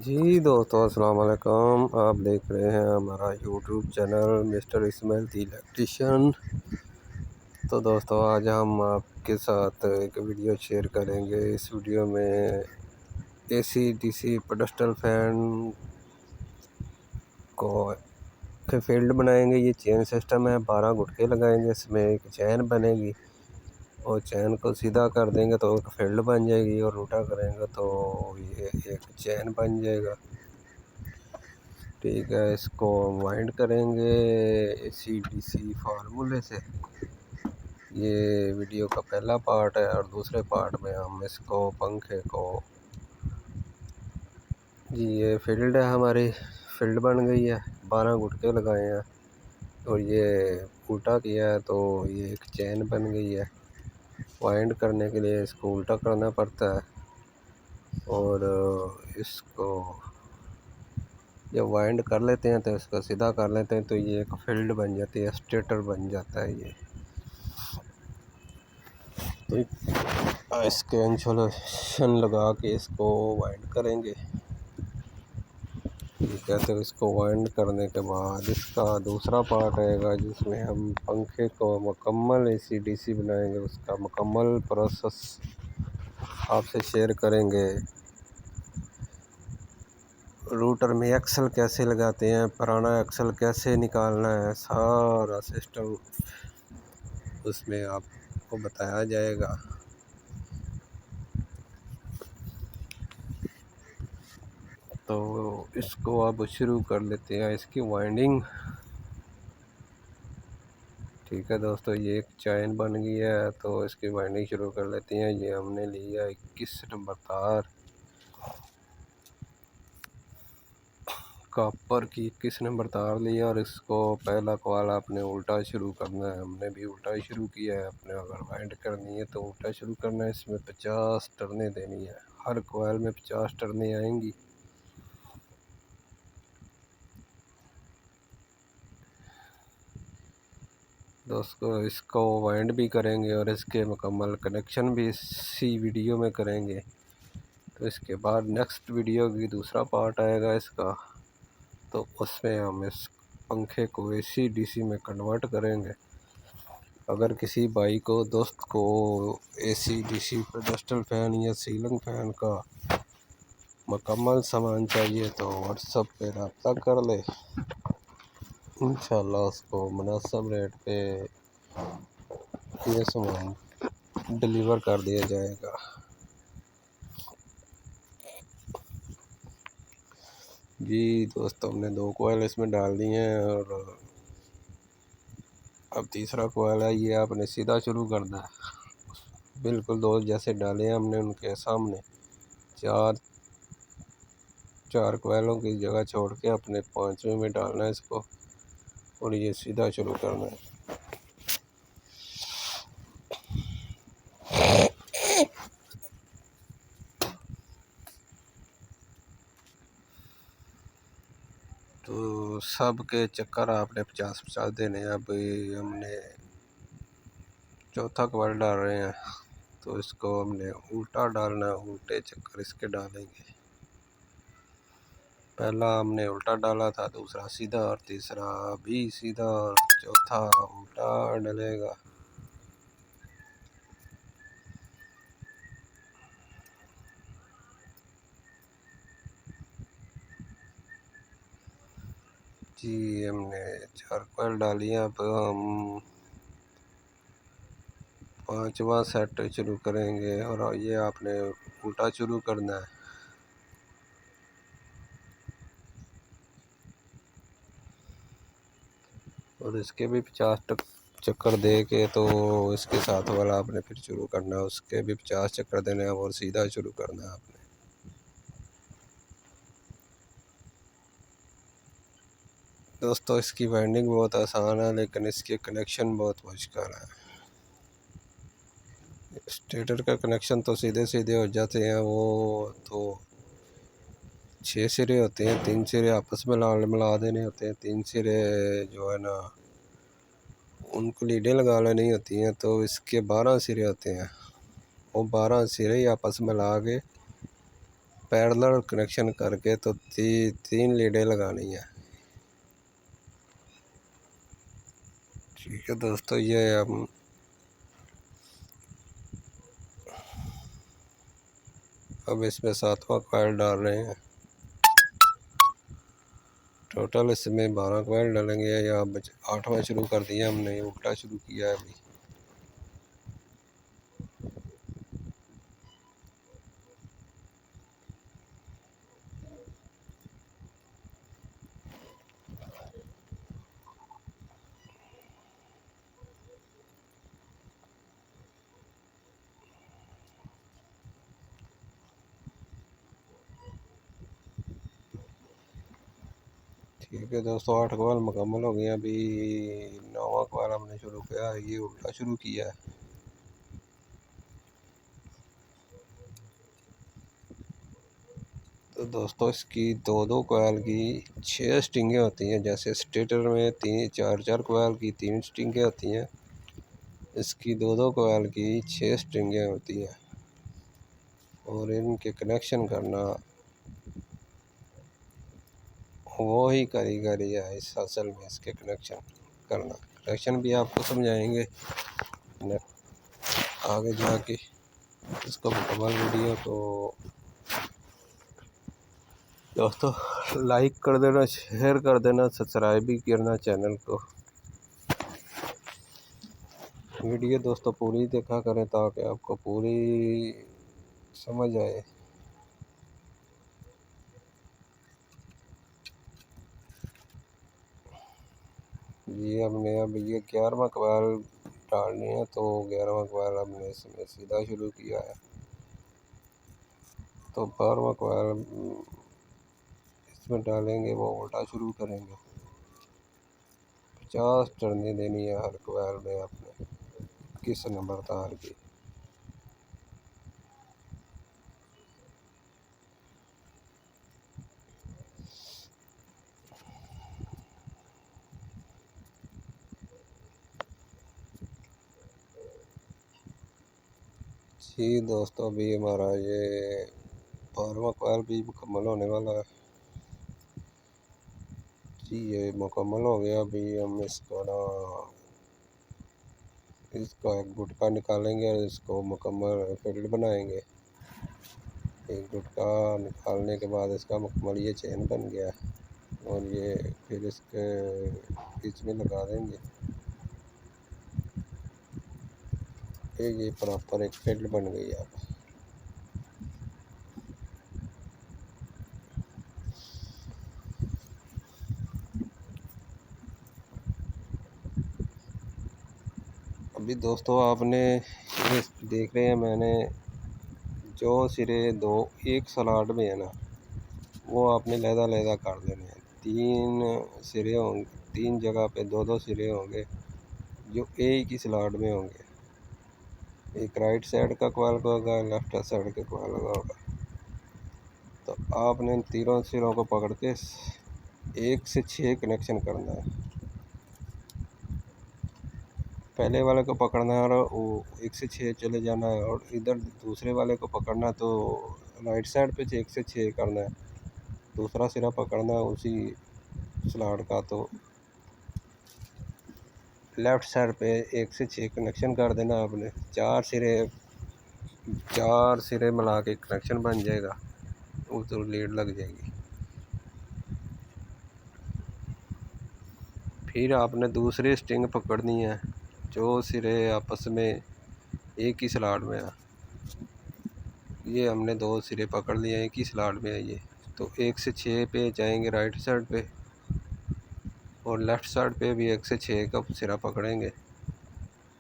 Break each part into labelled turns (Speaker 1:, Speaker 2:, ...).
Speaker 1: जी दोस्तों, अस्सलाम वालेकुम। आप देख रहे हैं हमारा YouTube channel mister Ismail the electrician. तो दोस्तों, आज हम आपके साथ एक वीडियो शेयर करेंगे। इस वीडियो में एसी डीसी पेडस्टल फैन को के फील्ड बनाएंगे। ये चेन सिस्टम है, 12 गुटके लगाएंगे, इसमें एक चैन बनेगी और चैन को सीधा कर देंगे तो एक फील्ड बन जाएगी, और उल्टा करेंगे तो ये एक चैन बन जाएगा। ठीक है, इसको वाइंड करेंगे एसी डीसी फार्मूले से। ये वीडियो का पहला पार्ट है, और दूसरे पार्ट में हम इसको पंखे को जी ये फील्ड है, हमारी फील्ड बन गई है, 12 गुटके लगाए हैं और ये उल्टा किया है तो ये एक चैन बन गई है। वाइंड करने के लिए इसको उल्टा करना पड़ता है, और इसको जब वाइंड कर लेते हैं तो इसको सीधा कर लेते हैं तो ये एक फील्ड बन जाती है, स्टेटर बन जाता है ये। तो इसके इंसुलेशन लगा के इसको वाइंड करेंगे। ठीक है, तो इसको वाइंड करने के बाद इसका दूसरा पार्ट आएगा जिसमें हम पंखे को मुकम्मल एसी डीसी बनाएंगे। उसका मुकम्मल प्रोसेस आपसे शेयर करेंगे। रूटर में एक्सल कैसे लगाते हैं, पुराना एक्सल कैसे निकालना है, सारा सिस्टम उसमें आपको बताया जाएगा। तो इसको अब शुरू कर लेते हैं इसकी वाइंडिंग। ठीक है दोस्तों, ये एक चैन बन गई है तो इसकी वाइंडिंग शुरू कर लेते हैं। ये हमने लिया 21 नंबर तार, कॉपर की 21 नंबर तार लिया, और इसको पहला कॉल आपने उल्टा शुरू करना है। हमने भी उल्टा शुरू किया है। अपने अगर वाइंड करनी है तो उल्टा शुरू करना है। इसमें 50 टर्नें देनी है, हर कॉइल में 50 टर्नें आएंगी। दोस्तों, इसको वाइंड भी करेंगे और इसके मुकम्मल कनेक्शन भी इसी वीडियो में करेंगे। तो इसके बाद नेक्स्ट वीडियो की दूसरा पार्ट आएगा इसका, तो उसमें हम इस पंखे को एसी डीसी में कन्वर्ट करेंगे। अगर किसी भाई को दोस्त को एसी डीसी पेडस्टल फैन या सीलिंग फैन का मुकम्मल सामान चाहिए तो व्हाट्सएप पे रब्ता कर ले। इंशाल्लाह उसको मुनासिब रेट पे ये सामान डिलीवर कर दिया जाएगा। जी दोस्तों, हमने 2 कोयल इसमें डाल दिए हैं, और अब तीसरा कोयल है, ये आपने सीधा शुरू करना है। बिल्कुल 2 जैसे डाले हैं हमने उनके सामने, चार चार कोयलों की जगह छोड़ के अपने 5वें में डालना है इसको, और ये सीधा शुरू करना है। तो सब के चक्कर आपने 50-50 देने हैं। अब हमने चौथा कोयल डाल रहे हैं, तो इसको हमने उल्टा डालना है, उल्टे चक्कर इसके डालेंगे। पहला हमने उल्टा डाला था, दूसरा सीधा, और तीसरा भी सीधा, और चौथा उल्टा डलेगा। जी हमने 4 कोयल डाली हैं। अब हम 5वां सेट शुरू करेंगे, और ये आपने उल्टा शुरू करना है। और इसके भी 50 चक्कर दे के तो इसके साथ वाला आपने फिर शुरू करना है, उसके भी 50 चक्कर देने हैं, और सीधा शुरू करना है आपने। दोस्तों, इसकी वाइंडिंग बहुत आसान है, लेकिन इसके कनेक्शन बहुत मुश्किल है। स्टेटर का कनेक्शन तो सीधे सीधे हो जाते हैं, वो तो 6 सिरे होते हैं, 3 सिरे आपस में मिला देने होते हैं, 3 सिरे जो है ना उनको लीडें लगा लेनी होती हैं। तो इसके 12 सिरे होते हैं, वो 12 सिरे ही आपस में ला के पैरेलल कनेक्शन करके तो तीन लीडें लगानी है। ठीक है दोस्तों, ये हम अब इसमें 7वां कॉइल डाल रहे हैं। टोटल इसमें 12 कॉइल डालेंगे, या 8वां शुरू कर दिया हमने, उल्टा शुरू किया है अभी। ठीक है दोस्तों, 8 कॉइल मुकम्मल हो गए। अभी 9वां कॉइल हमने शुरू किया, ये उल्टा शुरू किया है। तो दोस्तों, इसकी दो कॉइल की 6 स्टिंगें होती हैं। जैसे स्टेटर में 4 कॉइल की 3 स्टिंगें होती हैं, इसकी दो कॉइल की 6 स्टिंगें होती हैं। और इनके कनेक्शन करना वो ही कारीगरी है इस असल में, इसके कनेक्शन करना। कनेक्शन भी आपको समझाएंगे आगे जाके। इसको मुकम्मल वीडियो को दोस्तों लाइक कर देना, शेयर कर देना, सब्सक्राइब भी करना चैनल को। वीडियो दोस्तों पूरी देखा करें ताकि आपको पूरी समझ आए। ये हमने अब ये 11वां कॉइल डालनी है, तो 11वां कॉइल हमने इसमें सीधा शुरू किया है। तो 12वां कॉइल इसमें डालेंगे, वो उल्टा शुरू करेंगे। 50 टर्नें देनी है हर कॉइल में आपने, 21 नंबर तार की। जी दोस्तों, अभी हमारा ये 12वां कॉइल भी मुकम्मल होने वाला है। जी ये मुकम्मल हो गया। अभी हम इसका एक गुटका निकालेंगे और इसको मुकम्मल फिल्ड बनाएंगे। एक गुटका निकालने के बाद इसका मुकम्मल ये चेन बन गया, और ये फिर इसके बीच में लगा देंगे। ये प्रॉपर एक फिल्ड बन गई है। अभी दोस्तों आपने ये देख रहे हैं, मैंने जो सिरे एक स्लॉट में है ना, वो आपने लहदा कर देने हैं। 3 सिरे होंगे, 3 जगह पे दो सिरे होंगे जो एक ही स्लॉट में होंगे। एक राइट साइड का कॉइल का होगा, लेफ्ट साइड का कॉइल का होगा। तो आपने इन तीनों सिरों को पकड़ के 1 से 6 कनेक्शन करना है। पहले वाले को पकड़ना है और वो 1 से 6 चले जाना है, और इधर दूसरे वाले को पकड़ना, तो राइट साइड पे 1 से 6 करना है। दूसरा सिरा पकड़ना है उसी स्लॉट का, तो लेफ़्ट साइड पे 1 से 6 कनेक्शन कर देना आपने। 4 सिरे मिला के कनेक्शन बन जाएगा, वो तो लीड लग जाएगी। फिर आपने दूसरी स्ट्रिंग पकड़नी है, जो सिरे आपस में एक ही स्लॉट में है। ये हमने 2 सिरे पकड़ लिए, एक ही स्लॉट में है ये। तो 1 से 6 पे जाएंगे राइट साइड पे, और लेफ़्ट साइड पे भी 1 से 6 का सिरा पकड़ेंगे,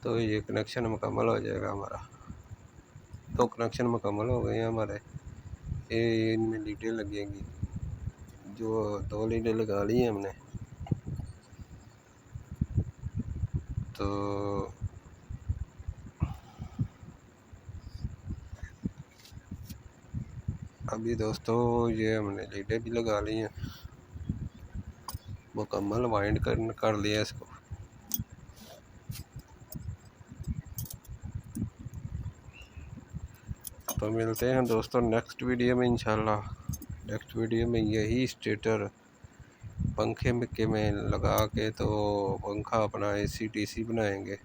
Speaker 1: तो ये कनेक्शन मुकम्मल हो जाएगा हमारा। तो कनेक्शन मुकम्मल हो गए हैं हमारे। ये इनमें लीडें लगेंगी, जो 2 लीडें लगा ली हैं हमने। तो अभी दोस्तों ये हमने लीडें भी लगा ली हैं, मुकम्मल वाइंड कर लिया इसको। तो मिलते हैं दोस्तों नेक्स्ट वीडियो में इंशाल्लाह। नेक्स्ट वीडियो में यही स्टेटर पंखे में लगा के तो पंखा अपना AC DC बनाएंगे।